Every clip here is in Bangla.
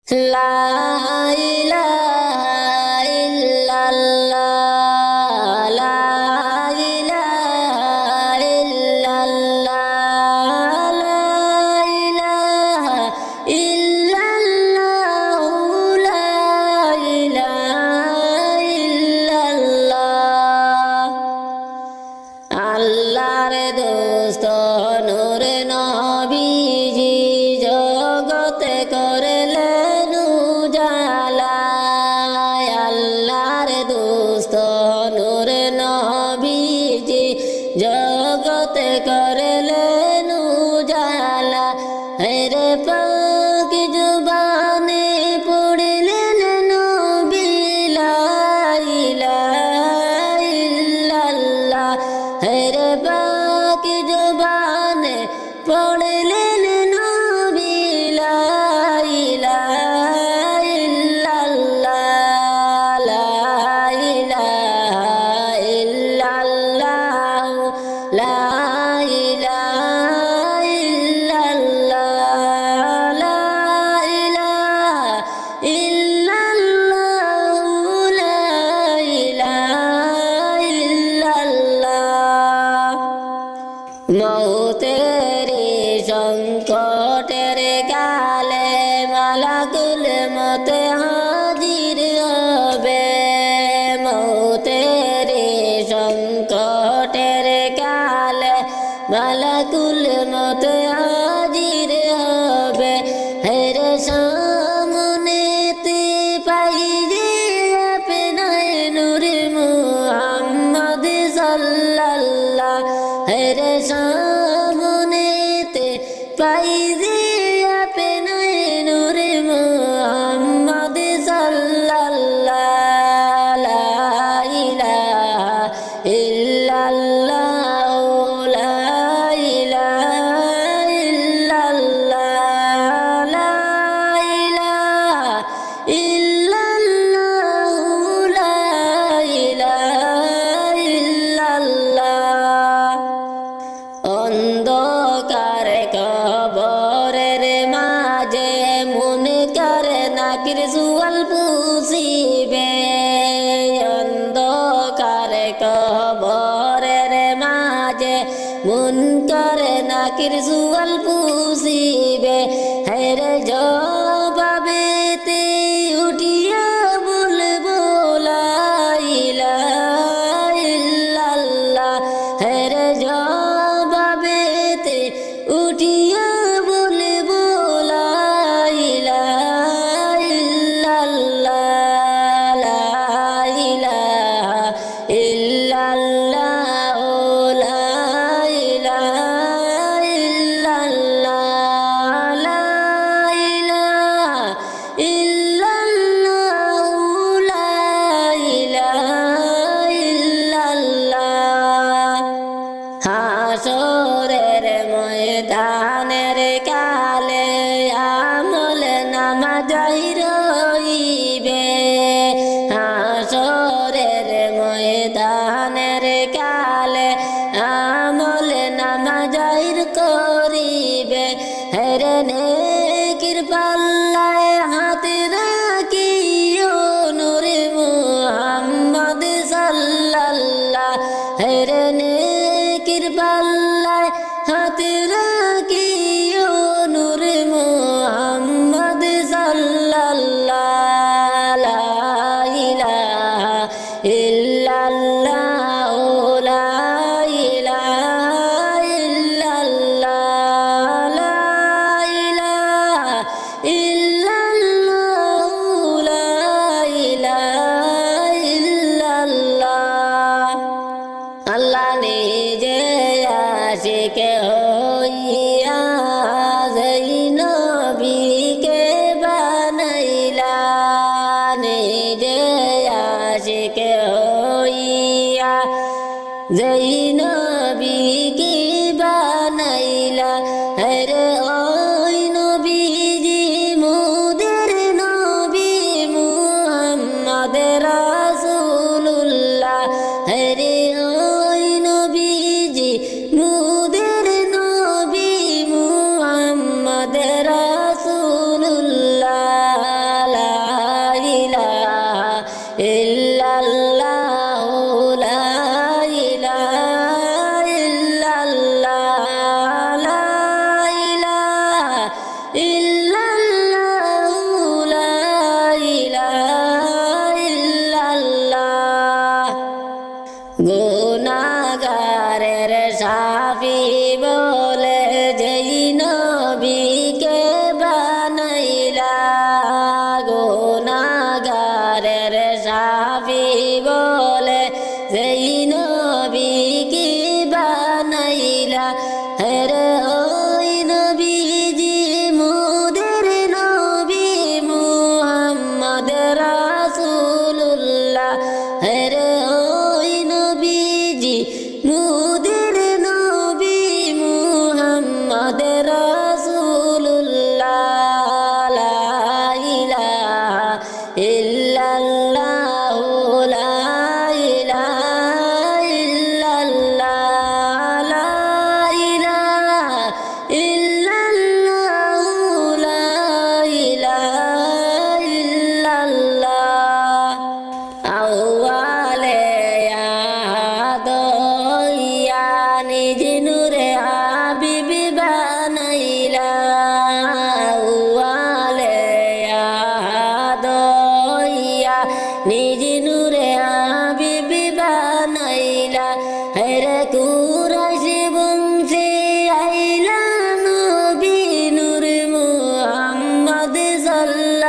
লা ইলাহা ইল্লাল্লাহ লা ইলাহা ইল্লাল্লাহ লা ইলাহা ইল্লাল্লাহ লা ইলাহা ইল্লাল্লাহ আল্লাহর দোস্ত নূরে নবীজি জগতে করলেন উজালা আল্লাহর দোস্ত নূরে নবীজি জগতে করলেন উজালা রে পাক জবানে পড়লেন নবী লা ইলাহা ইল্লাল্লাহ রে পাক জবানে পড়লেন নবী লা ইলাহা ইল্লাল্লাহ লা ইলাহা ইল্লাল্লাহ লা ইলাহা ইল্লাল্লাহ লা ইলাহা ইল্লাল্লাহ লা ইলাহা ইল্লাল্লাহ মৌতের সংকটের কালে মালাকুল মত হাজির হবে মৌতের সংকটের কালে মালাকুল মত হাজির হবে হেরে সামনেতে পাই যে আপনার নূর মুহাম্মদ সাল্লাল্লাহ হেরে সামনেতে পাই যে আপনার নূর মুহাম্মদ সাল্লাল্লাহ লা ইলাহা ইল্লাল্লাহ লা ইলাহা ইল্লাল্লাহ লা ইলাহা ইল্লাল্লাহ লা ইলাহা ইল্লাল্লাহ অন্ধকার কবরের মাঝে মুনকার নাকির সুয়াল পুষিবে অন্ধকার কবরের মাঝে মুনকার নাকির সুয়াল পুষিবে হেরে জবাবেতে উঠিয়া বলবো লা ইলাহা ইল্লাল্লাহ হেরে জবাবেতে উঠিয়া বলবো লা ইলাহা ইল্লাল্লাহ লা ইলাহা ইল্লাল্লাহ লা ইলাহা ইল্লাল্লাহ লা ইলাহা ইল্লাল্লাহ লা ইলাহা ইল্লাল্লাহ হাসরের ময়দানের কালে আমল নামা যাই রইবে হাসরের ময়দানের কালে আমল নামা যাইর করিবে হেরে নেকির পাল্লায় হাত রাখিও নূরে মুহাম্মদ সাল্লাল্লাহ হেরে নেকির পাল্লায় হাত রাখিও নূরে মুহাম্মদ সাল্লাল্লাহ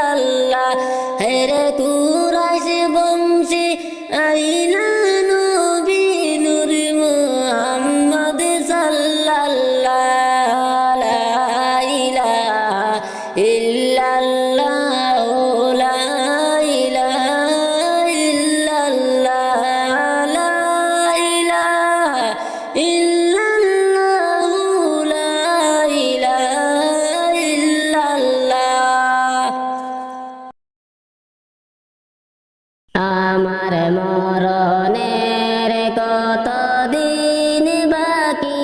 আল্লাহ হেরে কুরাইশ বংশী আইলা নবী নূর মুহাম্মদ সাল্লাল্লাহু লা ইলাহা ইল্লাল্লাহ লা ইলাহা ইল্লাল্লাহ লা ইলাহা ইল্লাল্লাহ লা ইলাহা ইল্লাল্লাহ আমার মরণের কত দিন বাকি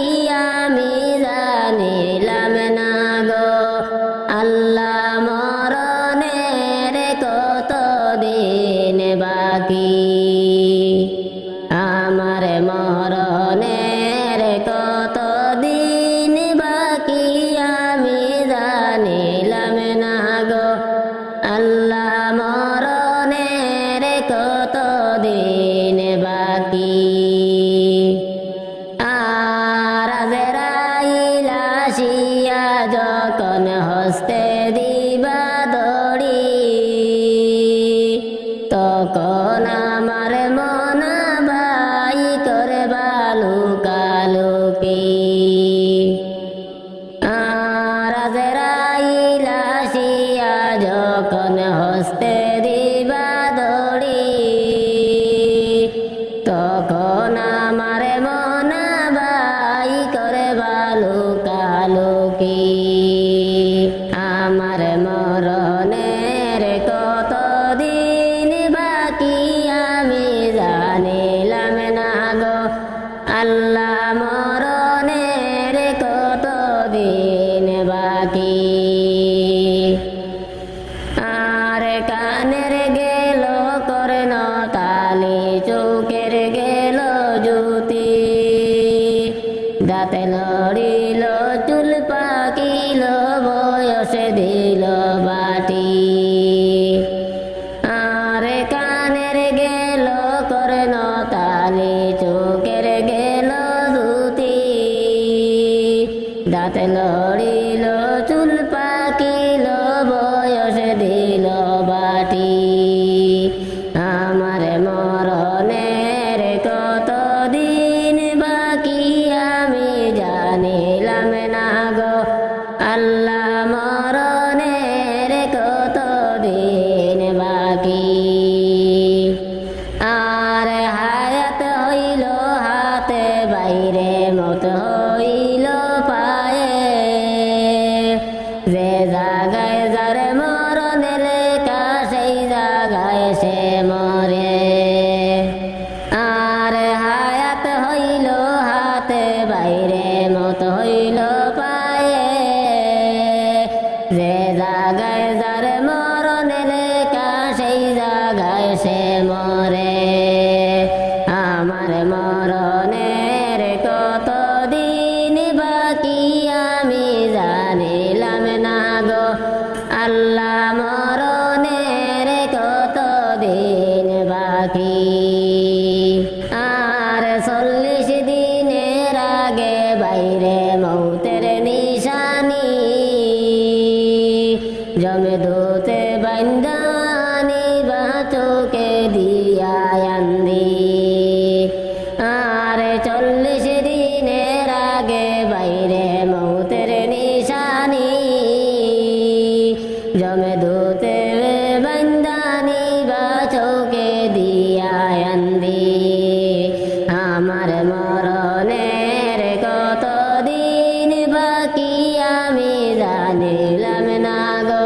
আমি জানিলাম না গো আল্লাহ মরণের কত দিন বাকি আমার মরণের কত দিন বাকি আমি জানিলাম না গো আল্লাহ মরণের কত দিন বাকি আর আজরাইল আসিয়া যখন হস্তে দিবা দড়ি তখন আমার মনা বাই করে বালুকালুকি আর আজরাইল আসিয়া যখন হস্তে দিবা দড়ি তখন আমার মনা বাই করে বালুকালুকি আমার মরণের কত দিন বাকি আমি জানিলাম না গো আল্লাহ মরণের কত দিন বাকি আর কানের গেল কর্ণ তালি চোখের গেল জ্যোতি দাঁতে লড়িল চুল পাকিল বয়সে দিল বাটি আর কানের গেল কর্ণ তালি চোখের গেল জ্যোতি দাঁতে লড়িল চুল পাকিল বয়সে দিল বাটি আমার মরণের কত দিন বাকি আমি জানিলাম না গো আল্লাহ মরণের কত দিন বাকি আর হায়াত হইল হাতে বাইরে মত হইল পায়ে যে জাগায় যার মরণের লেখা সেই জাগায় সে মরে আর হায়াত হইল হাতে বাইরে মত হইল পায়ে যে জাগায় যার মরণের লেখা সেই জাগায় সে মরে আমার মরণের কত দিন বাকি আমি জানিলাম না গো আল্লাহ মরণের কত দিন বাকি আর 40 দিনের আগে বাইরে মৌতের নিশানি জমে ধুতে বান্দানি বাচোকে দিয়া আন্দি আর 40 দিনের আগে বাইরে মৌতের নিশানি জমে ধুতে বান্দানি বাচোকে দিয়া আন্দি আমার মরণের কত দিন বাকি আমি জানিলাম না গো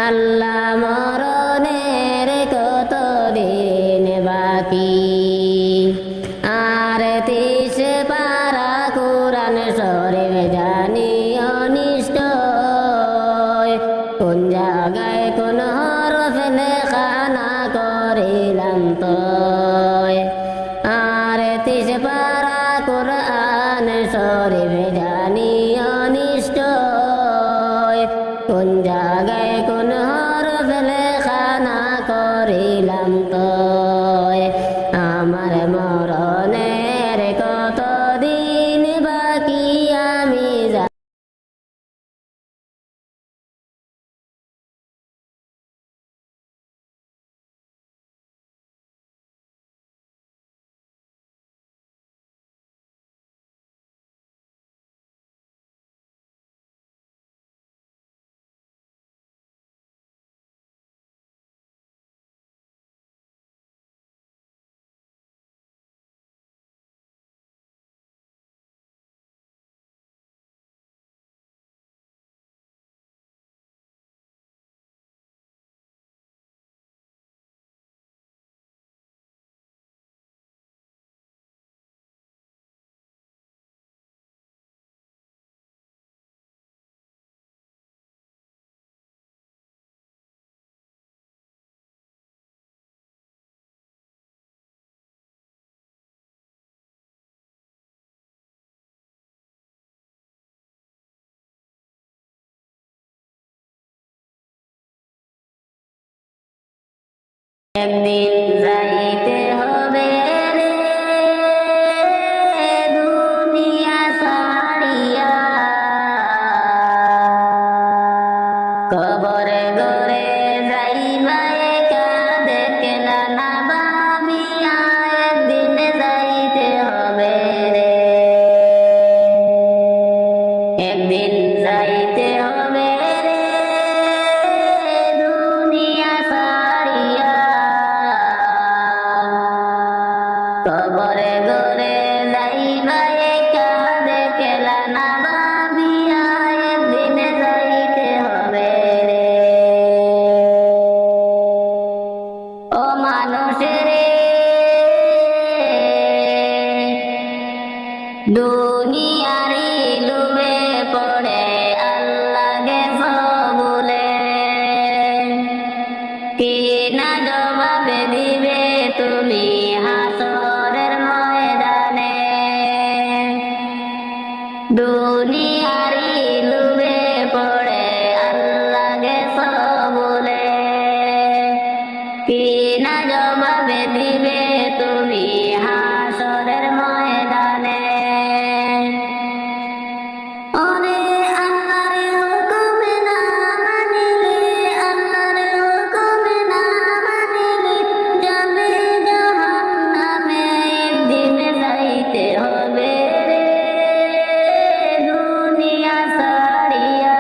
আল্লাহ মরণের কত দিন বাকি আর 30 পারা কোরআন শরীফ জানি অনিষ্ট কোন জায়গায় কোন হরফ লেখা না করিলাম তো আর 30 পারা কোরআন শরীফ জানি অনিষ্ট কোন জায়গায় কোন হরফ লেখা না করিলাম তো আমার মরণের কত দিন বাকি আমি একদিন যাইতে হবে রে দুনিয়া ছাড়িয়া, কবরে গরে যাইবা একা দেখলা না ভাবিয়া, একদিন যাইতে হবে রে, একদিন যাইতে হবে রে দুনিয়া ছাড়িয়া, কবরে গরে যাইবা একা দেখলা না ভাবিয়া, একদিন যাইতে হবে রে। ও মানুষ রে দুনিয়ারি ডুবে পড়ে আল্লাহকে ভুলে, কি না জবাব দিবে তুমি হাসরের ময়দানে, দুনিয়ারি ডুবে পড়ে আল্লাহকে ভুলে, কি না জবাব দিবে তুমি হাসরের ময়দানে। ওরে আল্লাহর হুকুম না মানিলে, আল্লাহর হুকুম না মানিলে যাবে জাহান্নামে, একদিন যাইতে হবে রে দুনিয়া ছাড়িয়া,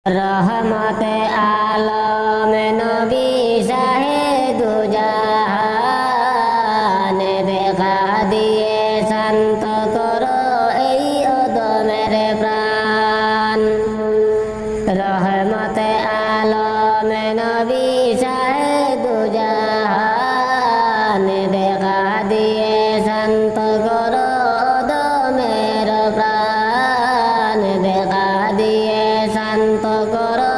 রহমতে আলম নবী শাহে দুজাহান, দেখা দিয়ে শান্ত করো এই অদমের প্রাণ, রহমতে আলম নবী শাহে দুজাহান, দেখা দিয়ে শান্ত করো অদমের প্রাণ, দেখা দিয়ে শান্ত করো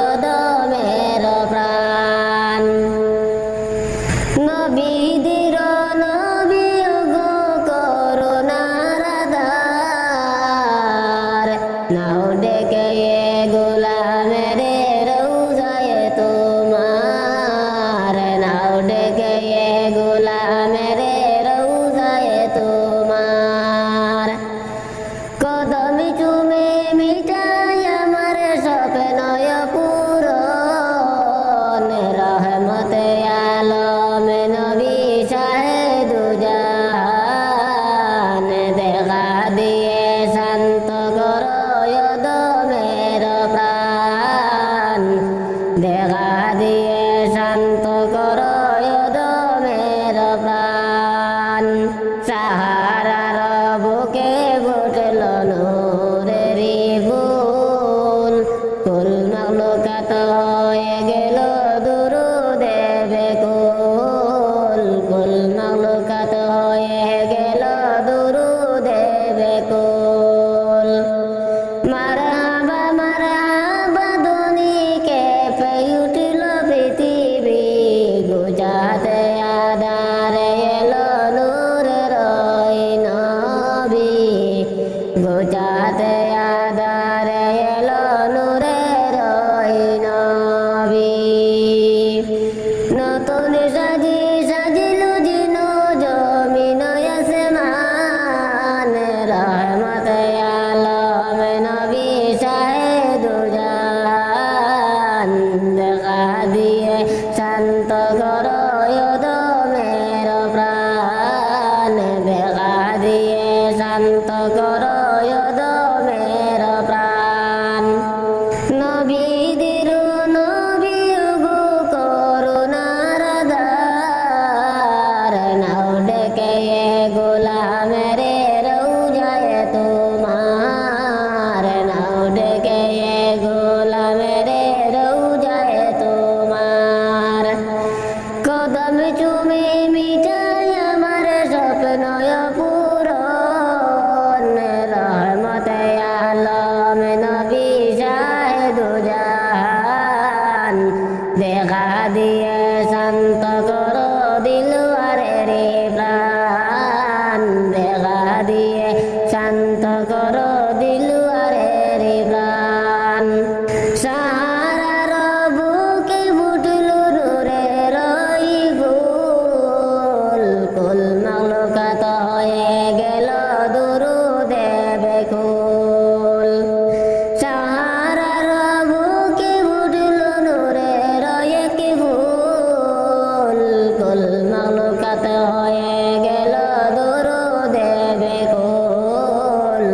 অদমের প্রাণ। নবীদের নবী গো করুণার আধার, নাও ডেকে গোলামের রওজায়ে তোমার, নাও ডেকে গোলামের রওজায়ে তোমার, কদম চুমে মিটাই আমার স্বপ্নয় পূরণ, রহমতে আলম নবী শাহে দুজাহান, দেখা দিয়ে শান্ত করো অদমের প্রাণ, দেখা দিয়ে শান্ত করো অদমের প্রাণ। সাহারার বুকে ফুটল নূরেরি ফুল, কুল মাখলুকাত হয়ে গেল দুরুদে বেকুল, কুল মাখলুকাত হয়ে গেল দুরুদে বেকুল। মারহাবা মারহাবা ধ্বনি কেঁপে উঠল পৃথিবী, দেখা দিয়ে শান্ত করো দিলওয়ারের প্রাণ দেখা দিয়ে শান্ত করো দিলওয়ারের প্রাণ সাহারার বুকে ফুটলো নূরের ফুল কুল মাখলুকাত হয়ে গেল দুরুদে বেকুল সাহারার বুকে ফুটলো নূরের ফুল কুল মাখলুকাত হয়ে গেল দুরুদে বেকুল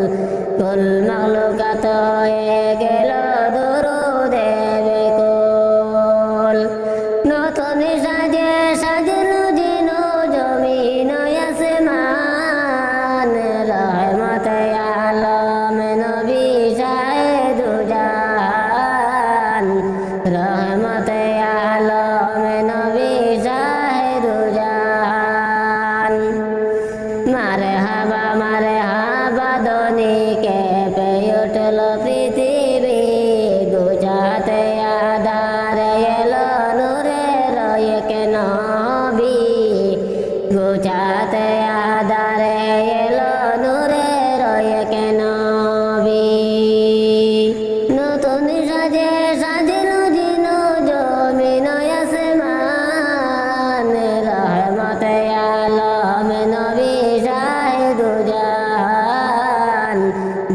কুল মাখলুকাত হয়ে গেল দুরুদে বেকুল নতুন সাজে সাজলো যেন জমিন আসমান রহমতে আলম নবী শাহেদু জাহান রহমতে আলম নবী শাহেদু জাহান মারে হাবা দনি কে পে উঠল পৃথিবী গুজাতে আধার এলো নূরের এক নবী গুজাতে আধার এলো নূরের এক নবী নতুন সাজে সাজলো জিন জমিন আসমান রহমতে আলম নবী শাহেদু জাহান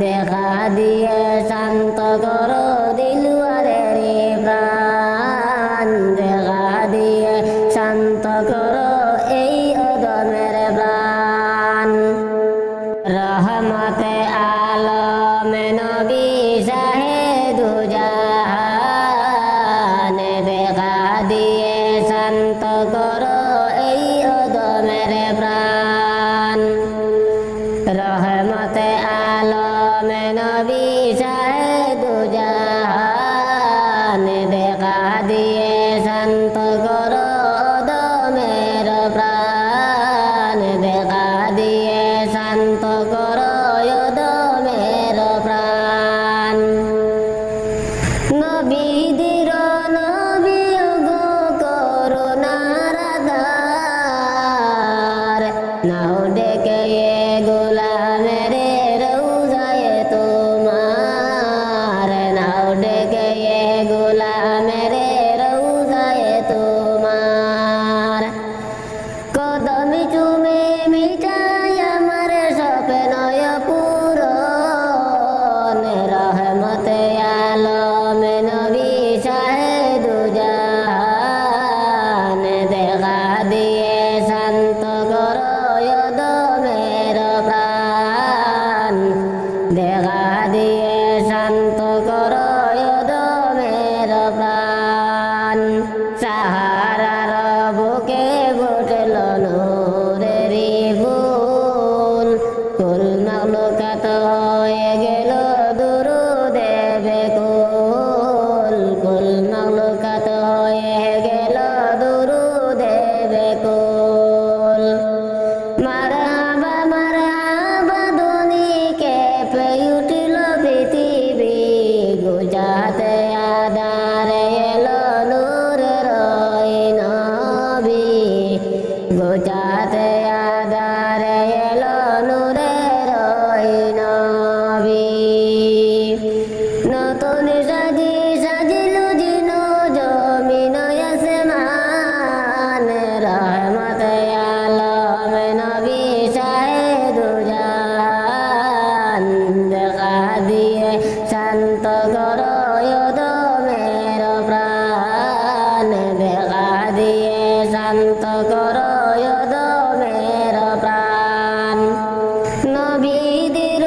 দেখা দিয়ে শান্ত করো দিলওয়ারের প্রাণ দেখা দিয়ে শান্ত করো এই অদমের প্রাণ রহমতে আলম নবী শাহেদু জাহান দেখা দিয়ে শান্ত করো এই অদমের প্রাণ রহমতে আলম নবী শাহেদু জাহান দেখা দিয়ে শান্ত করো অদমের প্রাণ দেখা দিয়ে শান্ত করো অদমের প্রাণ নবীদের নবী গো করুণার ধার নাও ডেকে গোলামের রৌজায় তোমার নাও ডেকে গোলামের রৌজায় তোমার কদম চুমে মিটাই আমার স্বপ্নয় পূরণ রহমতে আলম নবী শাহেদু জাহান দেখা দিয়ে শান্ত করো অদমের প্রাণ দেখা দিয়ে শান্ত করো অদমের প্রাণ সাহারার বুকে ফুটল নূরের ফুল কুল মাখলুকাত হয়ে গেল দুরুদে বেকুল কুল মাখলুকাত হয়ে গেল দুরুদে বেকুল মারহাবা ধনী কে পে উঠল পৃথিবী গুজাতে আধার এলো নূরের নবী গুজাতে আধার এলো নূরের নবী নতুন সাজিলো জিন জমিন আসমান রহমতে আলম নবী শাহেদু জাহান দেখা দিয়ে শান্ত করো অদমের প্রাণ দেখা দিয়ে শান্ত করো অদমের প্রাণ নবীদের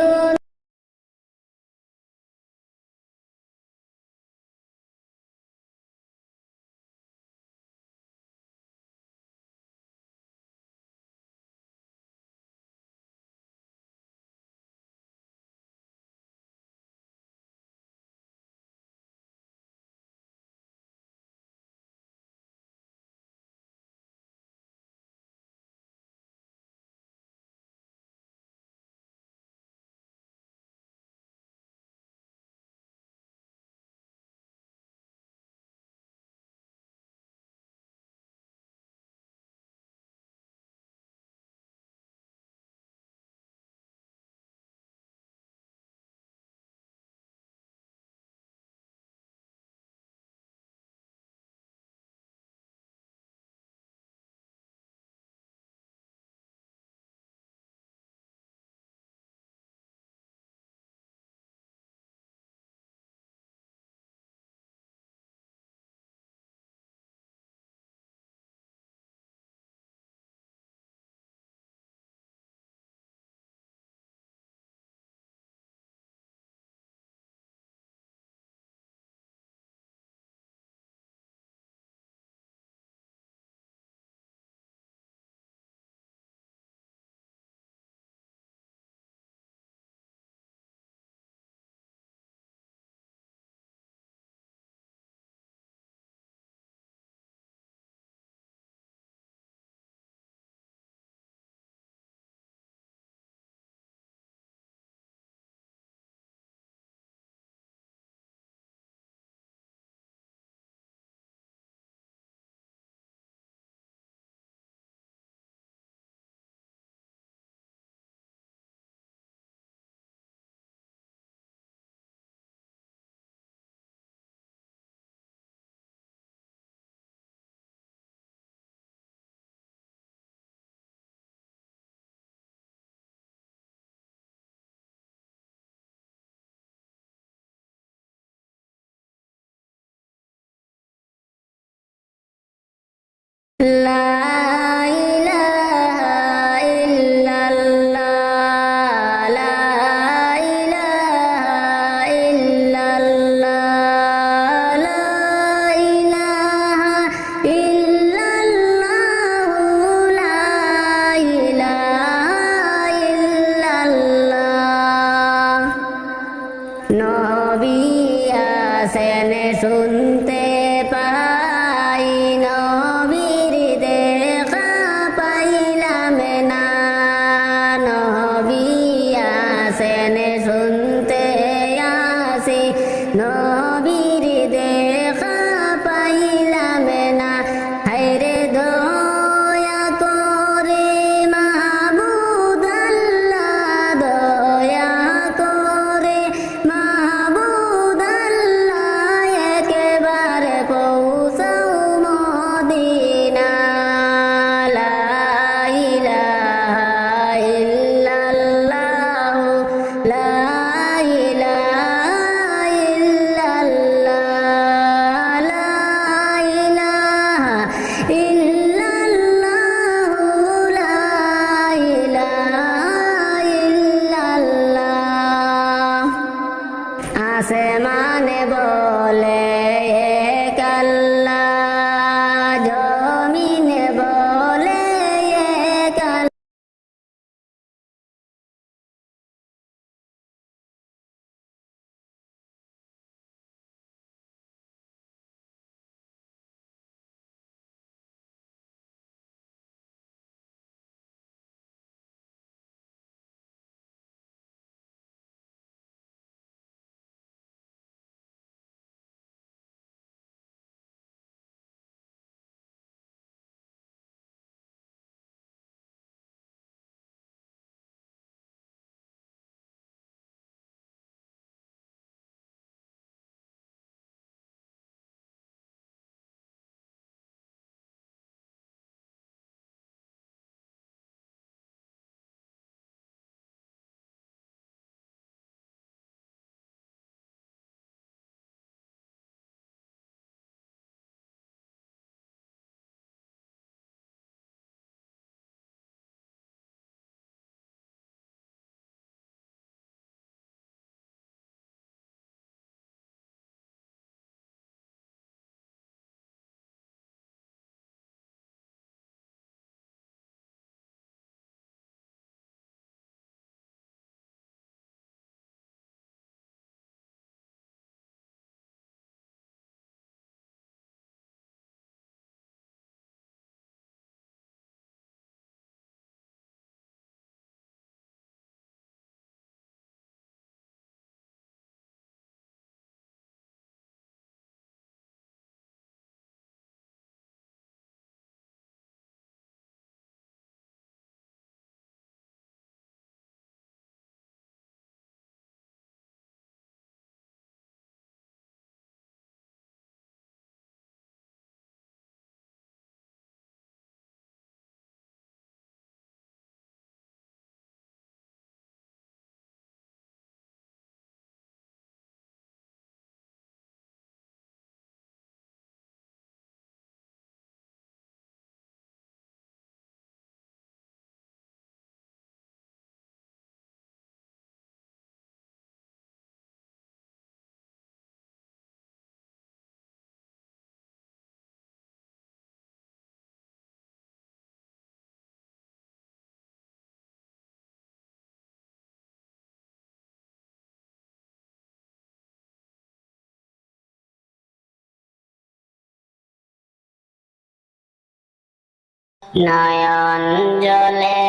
নয়ন জলে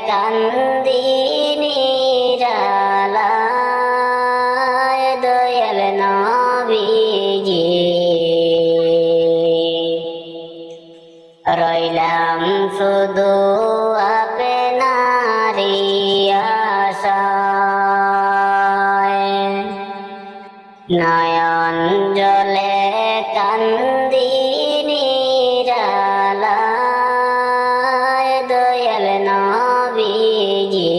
কান্দি নিরালায় দয়াল নবীজি রইলাম শুধু আপনারি আশায় নয়ন জলে কান্দি নিরালায় দয়াল নবীজি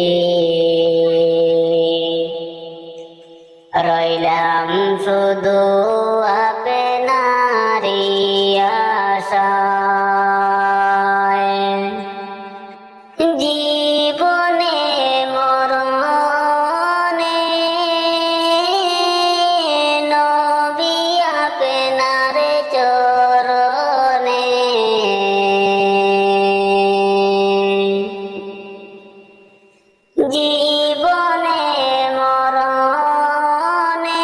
রইলাম শুধু আপনারি আশায় জীবনে মরণে নবী আপনার চরণে জীবনে মরণে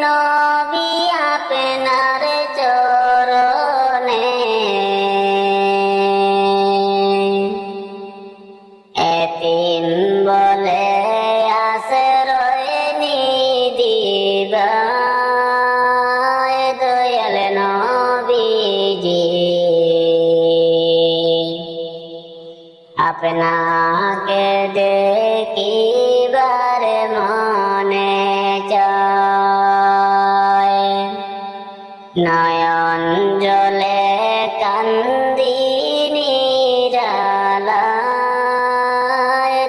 নবী আপনার চরণে এতিম বলে আশ্রয় নিদিবায় দয়াল নবীজি আপনাকে দেখিবার মনে চায় নয়ন জলে কান্দি নিরালায়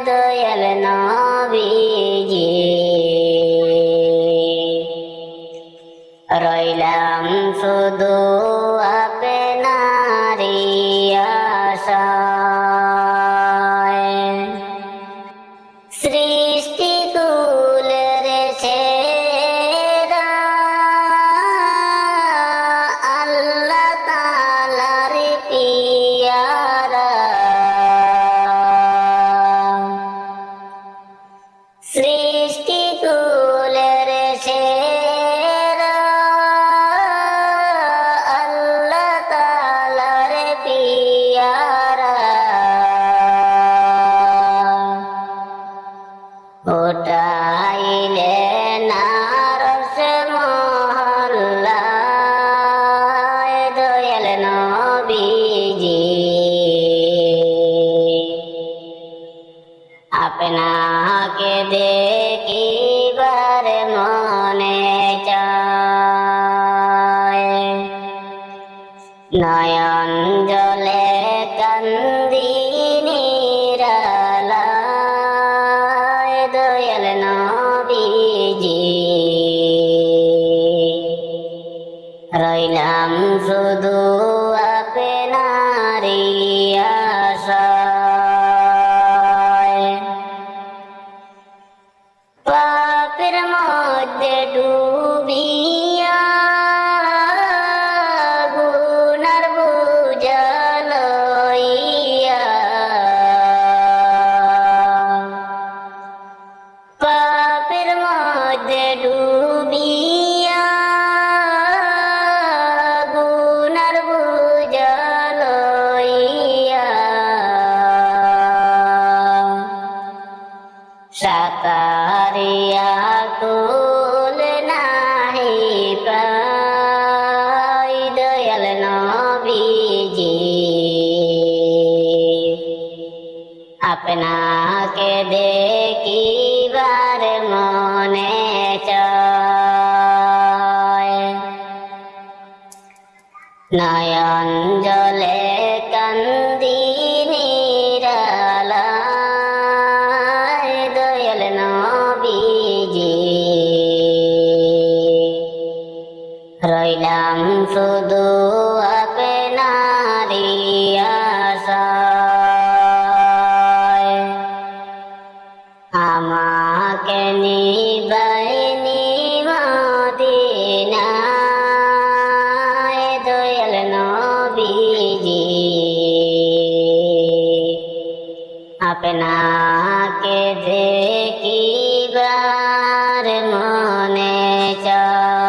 দয়াল নবীজি রইলাম শুধু আপনারি আশায় সৃষ্টি কুলের সেরা আল্লাহ তাআলার পিয়ারা সৃষ্টি কুলের সেরা আল্লাহ তাআলার পিয়ারা উঠাইলেন আরশ মহল্লায় দয়াল নবীজি আপনাকে দেখিবার মনে চায় নয়ন জলে কান্দি নিরালায় দয়াল নবীজি রইলাম শুধু আপনারি আশায় পাপের মধ্যে ডুবিয়া গুনার বোঝা লইয়া পাপের মধ্যে ডুবিয়া গুনার বোঝা লইয়া সাকারিয়া কুল নাহি পাই দয়াল নবীজি আপনাকে দেখিবার মনে চায় নয়ন জলে কান্দি নিরালায় দয়াল নবীজি রইলাম শুধু আপনারি আশায় আমাকে নিবাইনি মদিনায় দয়াল নবীজি আপনাকে দেখিবার মনে চায়